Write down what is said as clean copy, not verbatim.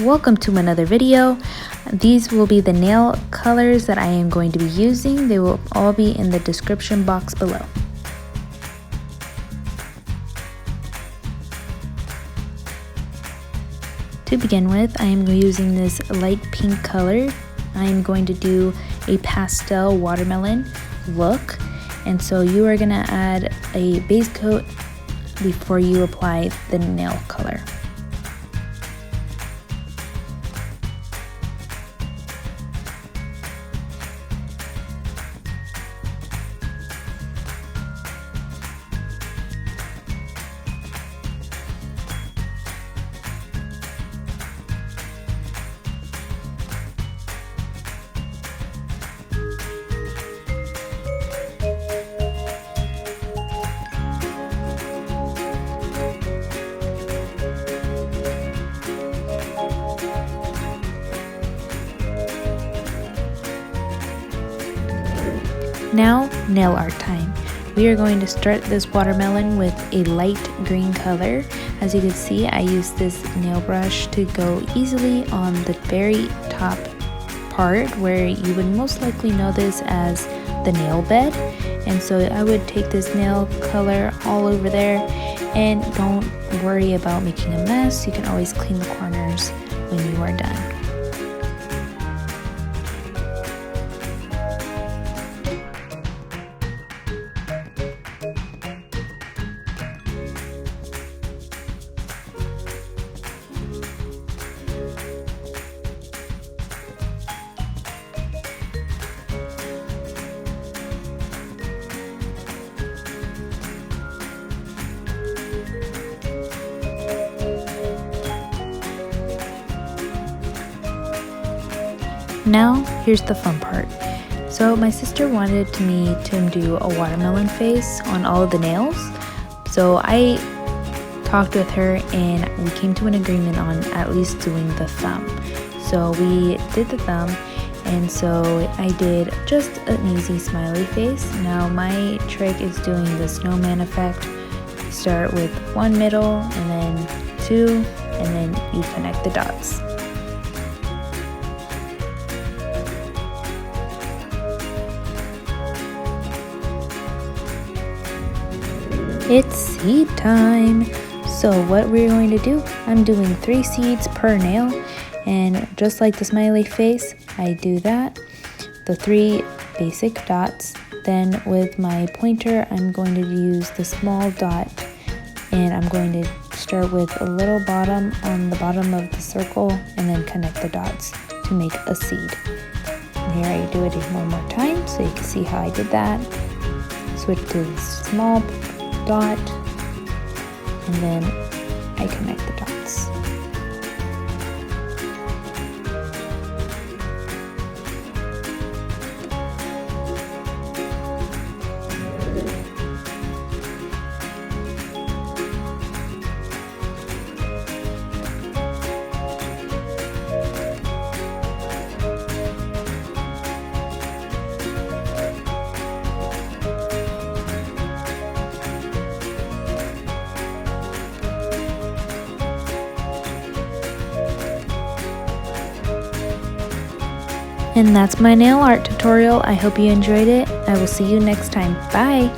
welcome to another video. These will be the nail colors that I am going to be using. They will all be in the description box below. To begin with, I am using this light pink color. I am going to do a pastel watermelon look, and so you are going to add a base coat before you apply the nail color. Now, nail art time. We are going to start this watermelon with a light green color. As you can see, I use this nail brush to go easily on the very top part where you would most likely know this as the nail bed. And so I would take this nail color all over there, and don't worry about making a mess. You can always clean the corners when you are done. Now, here's the fun part. So my sister wanted me to do a watermelon face on all of the nails. So I talked with her and we came to an agreement on at least doing the thumb. So we did the thumb, and so I did just an easy smiley face. Now my trick is doing the snowman effect. You start with one middle and then two, and then you connect the dots. It's seed time. So what we're going to do, I'm doing 3 seeds per nail, and just like the smiley face, I do that, the 3 basic dots. Then with my pointer, I'm going to use the small dot, and I'm going to start with a little bottom on the bottom of the circle and then connect the dots to make a seed. And here I do it one more time so you can see how I did that. Switch to the small dot, and then I connect the dots. And that's my nail art tutorial. I hope you enjoyed it. I will see you next time. Bye!